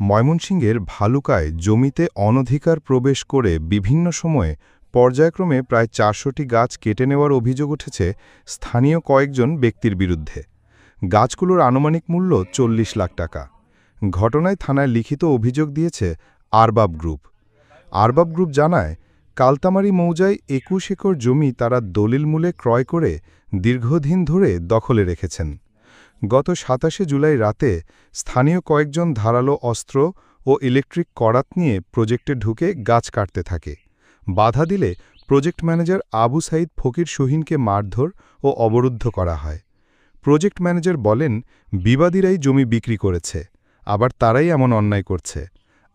ময়মনসিংহের ভালুকায় জমিতে অনধিকার প্রবেশ করে বিভিন্ন সময়ে পর্যায়ক্রমে প্রায় ৪০০টি গাছ কেটে নেওয়ার অভিযোগ উঠেছে স্থানীয় কয়েকজন ব্যক্তির বিরুদ্ধে। গাছগুলোর আনুমানিক মূল্য ৪০ লাখ টাকা। ঘটনায় থানায় লিখিত অভিযোগ দিয়েছে আরবাব গ্রুপ। আরবাব গ্রুপ জানায়, কালতামারী মৌজায় ২১ একর জমি তারা দলিল মূলে ক্রয় করে দীর্ঘদিন ধরে দখলে রেখেছেন। গত ২৭শে জুলাই রাতে স্থানীয় কয়েকজন ধারালো অস্ত্র ও ইলেকট্রিক করাত নিয়ে প্রজেক্টে ঢুকে গাছ কাটতে থাকে। বাধা দিলে প্রজেক্ট ম্যানেজার আবু সাইদ ফকির শহীনকে মারধর ও অবরুদ্ধ করা হয়। প্রজেক্ট ম্যানেজার বলেন, বিবাদীরাই জমি বিক্রি করেছে, আবার তারাই এমন অন্যায় করছে।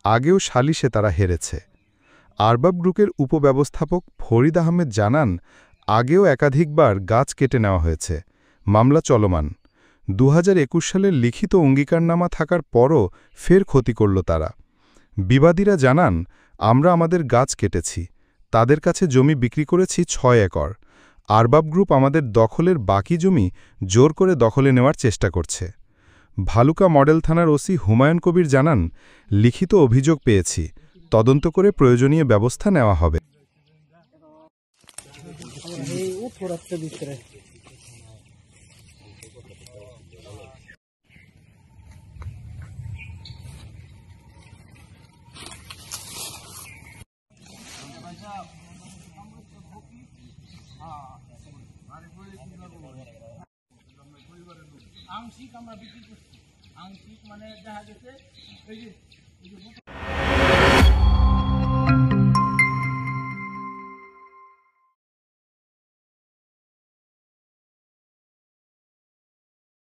আগেও সালিশে তারা হেরেছে। আরবাব গ্রুপের উপব্যবস্থাপক ফরিদ আহমেদ জানান, আগেও একাধিকবার গাছ কেটে নেওয়া হয়েছে, মামলা চলমান। ২০২১ সালের লিখিত অঙ্গীকারনামা থাকার পরও ফের ক্ষতি করল তারা। বিবাদীরা জানান, আমরা আমাদের গাছ কেটেছি, তাদের কাছে জমি বিক্রি করেছি ৬ একর। আরবাব গ্রুপ আমাদের দখলের বাকি জমি জোর করে দখলে নেওয়ার চেষ্টা করছে। ভালুকা মডেল থানার ওসি হুমায়ুন কবির জানান, লিখিত অভিযোগ পেয়েছি, তদন্ত করে প্রয়োজনীয় ব্যবস্থা নেওয়া হবে। আংশিক আমরা বিক্রি করছি, আংশিক মানে দেখা গেছে এই যে